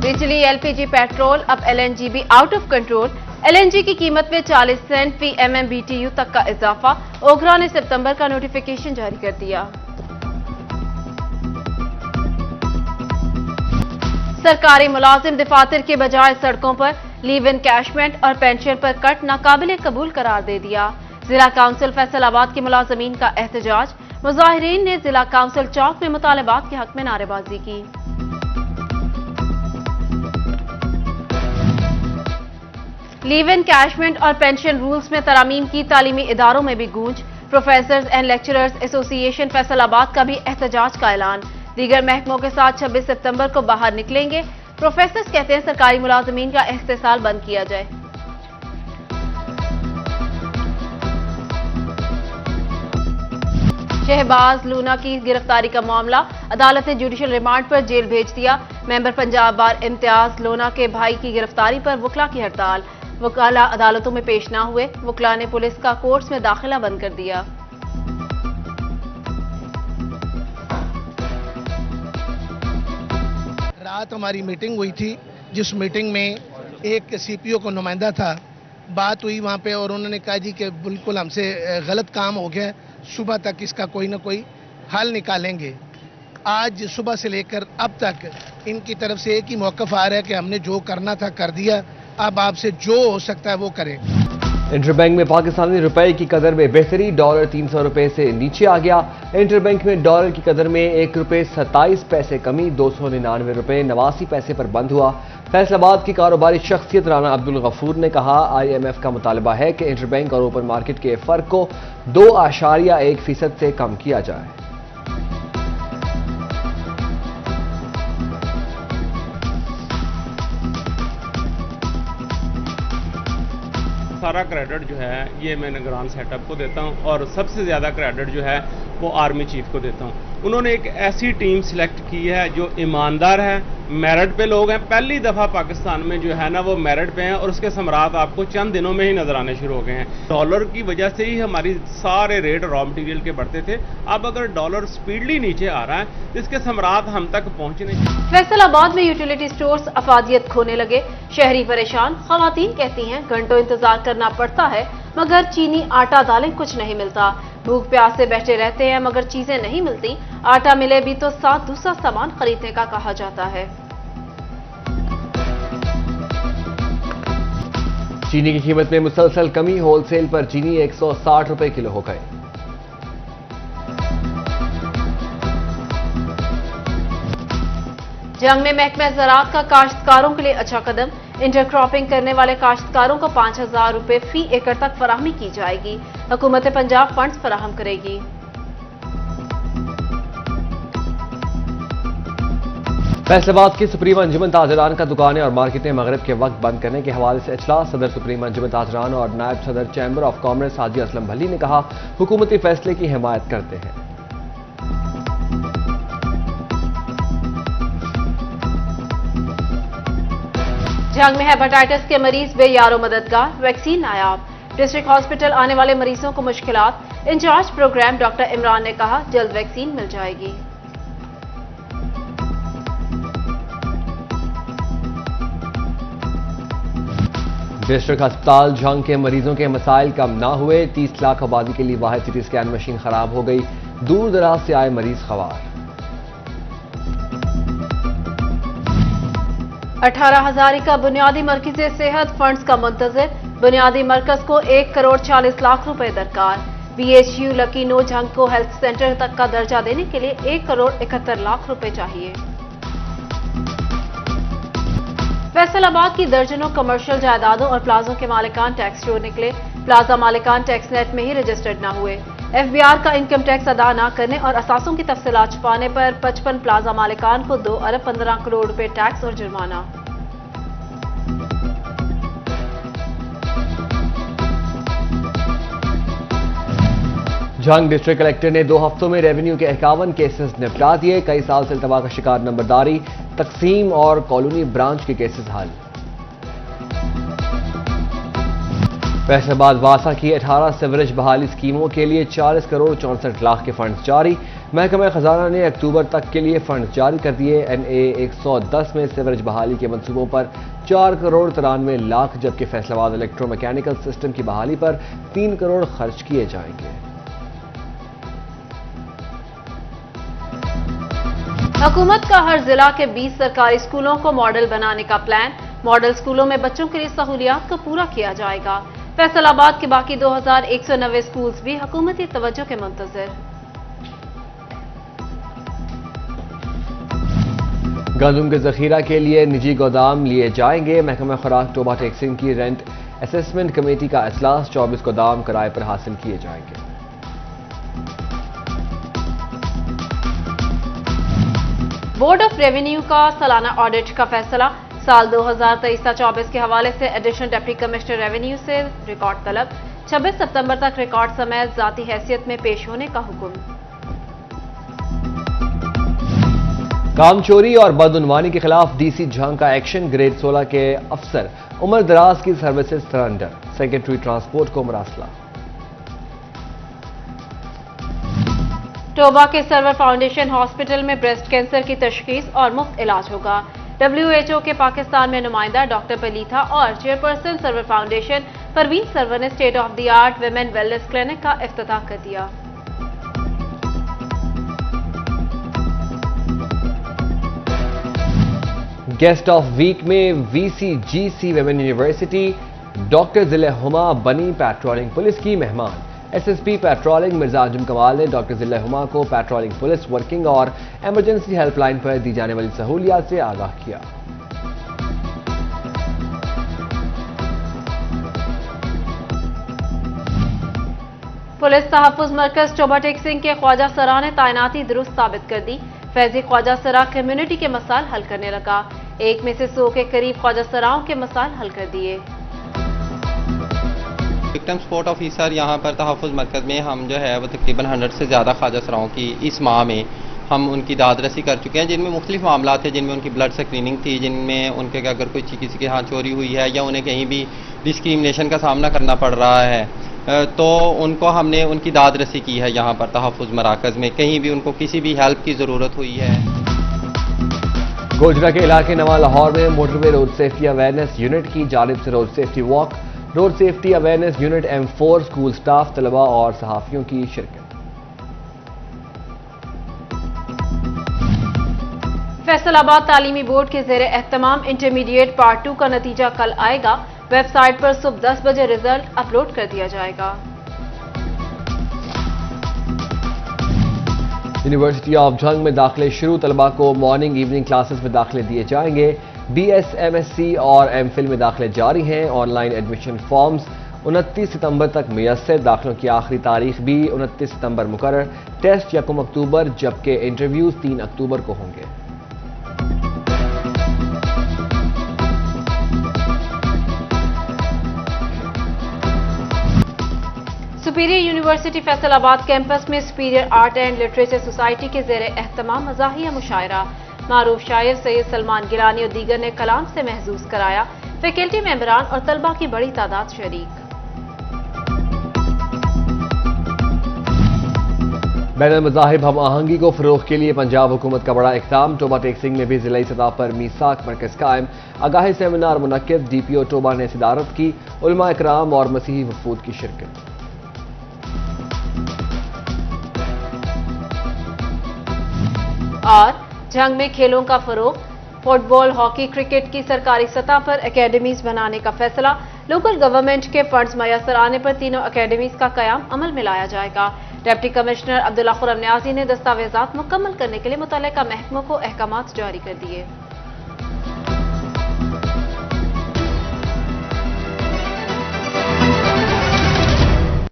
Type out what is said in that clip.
बिजली, LPG, petrol, अब LNG भी आउट ऑफ कंट्रोल। एलएनजी की कीमत में 40 सेंट फी एमएमबीटीयू तक का इजाफा। ओखरा ने सितंबर का नोटिफिकेशन जारी कर दिया। सरकारी मुलाजिम दफातर के बजाय सड़कों पर, लीव इनकैशमेंट और पेंशन पर कट नाकाबिले कबूल करार दे दिया। जिला काउंसिल फैसलाबाद के मुलाजमीन का एहतजाज। मुजाहिरीन ने जिला काउंसिल चौक में मुतालबात के हक में नारेबाजी की। लीव इनकैशमेंट और पेंशन रूल्स में तरामीम की तालीमी इदारों में भी गूंज। Professors and lecturers association Faisalabad का भी एहतजाज का ऐलान। दीगर महकमों के साथ 26 सितंबर को बाहर निकलेंगे। प्रोफेसर्स कहते हैं सरकारी मुलाजमीन का इस्तेसाल बंद किया जाए। शहबाज लूना की गिरफ्तारी का मामला, अदालत ने जुडिशल रिमांड पर जेल भेज दिया। मेंबर पंजाब बार इम्तियाज लोना के भाई की गिरफ्तारी पर वकला की हड़ताल। वकाला अदालतों में पेश न हुए। वकला ने पुलिस का कोर्ट्स में दाखिला बंद कर दिया। रात हमारी मीटिंग हुई थी, जिस मीटिंग में एक सीपीओ को नुमाइंदा था, बात हुई वहाँ पे और उन्होंने कहा जी कि बिल्कुल हमसे गलत काम हो गया, सुबह तक इसका कोई ना कोई हल निकालेंगे। आज सुबह से लेकर अब तक इनकी तरफ से एक ही मौक़िफ़ आ रहा है कि हमने जो करना था कर दिया, अब आपसे जो हो सकता है वो करें। इंटरबैंक में पाकिस्तानी रुपए की कदर में बेहतरी, डॉलर 300 रुपए से नीचे आ गया। इंटरबैंक में डॉलर की कदर में 1 रुपए 27 पैसे कमी, 299 रुपए 89 पैसे पर बंद हुआ। फैसलाबाद की कारोबारी शख्सियत राना अब्दुल गफूर ने कहा, IMF का मुतालबा है कि इंटरबैंक और ओपन मार्केट के फर्क को 2.1% से कम किया जाए। सारा क्रेडिट जो है ये मैं निगरान सेटअप को देता हूं और सबसे ज़्यादा क्रेडिट जो है वो आर्मी चीफ को देता हूं। उन्होंने एक ऐसी टीम सिलेक्ट की है जो ईमानदार है, मेरिट पे लोग हैं। पहली दफ़ा पाकिस्तान में जो है ना वो मेरिट पे हैं और उसके समरात आपको चंद दिनों में ही नजर आने शुरू हो गए हैं। डॉलर की वजह से ही हमारी सारे रेट रॉ मटीरियल के बढ़ते थे। अब अगर डॉलर स्पीडली नीचे आ रहा है, इसके समरात हम तक पहुंचने। फैसलाबाद में यूटिलिटी स्टोर्स अफादियत खोने लगे। शहरी परेशान। खवातीन कहती हैं घंटों इंतजार करना पड़ता है मगर चीनी, आटा, दालें कुछ नहीं मिलता। भूख प्यास से बैठे रहते हैं मगर चीजें नहीं मिलती। आटा मिले भी तो साथ दूसरा सामान खरीदने का कहा जाता है। चीनी की कीमत में मुसलसल कमी, होलसेल पर चीनी 160 रुपए किलो हो गए। जंग में महकमा ज़राअत का काश्तकारों के लिए अच्छा कदम। इंटरक्रॉपिंग करने वाले काश्तकारों को 5,000 रुपए फी एकड़ तक फराहमी की जाएगी। हुकूमत पंजाब फंड्स फराहम करेगी। फैसलाबाद की सुप्रीम अंजुमन ताजरान का दुकानें और मार्केटें मगरिब के वक्त बंद करने के हवाले से इजलास। सदर सुप्रीम अंजुमन ताजरान और नायब सदर चैम्बर ऑफ कॉमर्स हाजी असलम भली ने कहा, हुकूमती फैसले की हिमायत करते हैं। जंग में हेपेटाइटिस के मरीज बेयारो मददगार, वैक्सीन नायाब। डिस्ट्रिक्ट हॉस्पिटल आने वाले मरीजों को मुश्किलात। इंचार्ज प्रोग्राम डॉक्टर इमरान ने कहा, जल्द वैक्सीन मिल जाएगी। डिस्ट्रिक्ट अस्पताल जंग के मरीजों के मसाइल कम ना हुए। 30 लाख आबादी के लिए वाहिद सिटी स्कैन मशीन खराब हो गई। दूर दराज से आए मरीज खवार। 18,000 का बुनियादी मरकज़ी सेहत फंड्स का मुंतज़िर। बुनियादी मरकज को 1 करोड़ 40 लाख रुपए दरकार। BHU लकीनो जंग को हेल्थ सेंटर तक का दर्जा देने के लिए 1 करोड़ 71 लाख रुपए चाहिए। फैसलाबाद की दर्जनों कमर्शियल जायदादों और प्लाजों के मालिकान टैक्स चोर निकले। प्लाजा मालिकान टैक्स नेट में ही रजिस्टर्ड न हुए। FBR का इनकम टैक्स अदा न करने और असासों की तफसीलात छुपाने पर 55 प्लाजा मालिकान को 2 अरब 15 करोड़ रुपए टैक्स और जुर्माना। जंग डिस्ट्रिक्ट कलेक्टर ने 2 हफ्तों में रेवेन्यू के 51 केसेस निपटा दिए। कई साल से इल्तवा का शिकार नंबरदारी, तकसीम और कॉलोनी ब्रांच के केसेस हल। फैसलाबाद वासा की 18 सीवरेज बहाली स्कीमों के लिए 40 करोड़ 64 लाख के फंड्स जारी। महकमा खजाना ने अक्टूबर तक के लिए फंड जारी कर दिए। NA 110 में सीवरेज बहाली के मंसूबों पर 4 करोड़ 93 लाख, जबकि फैसलाबाद इलेक्ट्रोमैकेनिकल सिस्टम की बहाली पर 3 करोड़ खर्च किए जाएंगे। हुकूमत का हर जिला के 20 सरकारी स्कूलों को मॉडल बनाने का प्लान। मॉडल स्कूलों में बच्चों के लिए सहूलियात को पूरा किया जाएगा। फैसलाबाद के बाकी 2190 स्कूल्स भी हुकूमती तवज्जो के मुंतज़िर। गंदम के जखीरा के लिए निजी गोदाम लिए जाएंगे। महकमा खुराक टोबा टेक्सिंग की रेंट असेसमेंट कमेटी का इजलास। 24 गोदाम किराए पर हासिल किए जाएंगे। बोर्ड ऑफ रेवेन्यू का सालाना ऑडिट का फैसला। साल 2023-24 के हवाले से एडिशनल डिप्टी कमिश्नर रेवेन्यू से रिकॉर्ड तलब। 26 सितंबर तक रिकॉर्ड समेत जाती हैसियत में पेश होने का हुक्म। काम चोरी और बदउनवानी के खिलाफ DC झांग का एक्शन। ग्रेड 16 के अफसर उम्र दराज की सर्विसेज सरेंडर। सेक्रेटरी ट्रांसपोर्ट को मरासला। टोबा के सर्वर फाउंडेशन हॉस्पिटल में ब्रेस्ट कैंसर की तशखीस और मुफ्त इलाज होगा। WHO के पाकिस्तान में नुमाइंदा डॉक्टर पलीथा और चेयरपर्सन सर्वर फाउंडेशन परवीन सर्वर ने state of the art women wellness clinic का इफ्तिताह कर दिया। गेस्ट ऑफ वीक में VCGC women university doctor Zille Huma बनी पेट्रोलिंग पुलिस की मेहमान। SSP पेट्रोलिंग मिर्जा अंजुम कमाल ने डॉक्टर जिले हुमा को पेट्रोलिंग पुलिस वर्किंग और इमरजेंसी हेल्पलाइन पर दी जाने वाली सहूलियात से आगाह किया। पुलिस तहफ्फुज मरकज टोबा टेक्सिंग के ख्वाजा सरा ने तैनाती दुरुस्त साबित कर दी। फैजी ख्वाजा सरा कम्युनिटी के मसाइल हल करने लगा। 1 में से 100 के करीब ख्वाजा सराओं के मसाइल हल कर दिए। विक्टिम सपोर्ट ऑफिसर यहाँ पर तहफ़्फ़ुज़ मरकज़ में हम जो है वो तकरीबन 100 से ज़्यादा ख्वाजा सराओं की इस माह में हम उनकी दाद रसी कर चुके हैं, जिनमें मुख्तलिफ मामला थे, जिनमें उनकी ब्लड स्क्रीनिंग थी, जिनमें उनके अगर कोई किसी के यहाँ चोरी हुई है या उन्हें कहीं भी डिस्क्रिमिनेशन का सामना करना पड़ रहा है तो उनको हमने उनकी दाद रसी की है। यहाँ पर तहफ़्फ़ुज़ मराकज़ में कहीं भी उनको किसी भी हेल्प की ज़रूरत हुई है। गोजरा के इलाके नवा लाहौर में motorway road safety awareness unit की जानिब से road safety walk. Road safety awareness unit M4 school staff, तलबा और सहाफियों की शिरकत। फैसलाबाद तालीमी बोर्ड के ज़ेरे एहतमाम इंटरमीडिएट पार्ट 2 का नतीजा कल आएगा। वेबसाइट पर सुबह 10 बजे रिजल्ट अपलोड कर दिया जाएगा। यूनिवर्सिटी ऑफ झंग में दाखिले शुरू। तलबा को मॉर्निंग इवनिंग क्लासेस में दाखिले दिए जाएंगे। BS MSc और MPhil में दाखिले जारी हैं। ऑनलाइन एडमिशन फॉर्म्स 29 सितंबर तक मुयस्सर। दाखिलों की आखिरी तारीख भी 29 सितंबर मुकर्रर। टेस्ट 1 अक्टूबर जबकि इंटरव्यूज 3 अक्टूबर को होंगे। सुपीरियर यूनिवर्सिटी फैसलाबाद कैंपस में superior art and literature society के ज़ेरे एहतमाम मज़ाहिया मुशायरा। मारूफ शायर सैयद सलमान गिलानी और दीगर ने कलाम से महजूज कराया। फैकल्टी मेंबरान और तलबा की बड़ी तादाद शरीक। बैन मज़ाहिब हम आहंगी को फ़रोग़ के लिए पंजाब हुकूमत का बड़ा इक़दाम। टोबा टेक्सिंग में भी ज़िलाई सतह पर मीसाक मरकज़ कायम। आगाही सेमिनार मुनक्किद। DPO टोबा ने सदारत की। उलमा इकराम और मसीही वफूद की शिरकत। और झंग में खेलों का फरोग। फुटबॉल, हॉकी, क्रिकेट की सरकारी सतह पर एकेडमीज बनाने का फैसला। लोकल गवर्नमेंट के फंड्स मैसर आने पर तीनों एकेडमीज का कयाम अमल में लाया जाएगा। डिप्टी कमिश्नर अब्दुल्ला खुर्रम न्याजी ने दस्तावेजात मुकम्मल करने के लिए मुतल्लिका महकमों को अहकामात जारी कर दिए।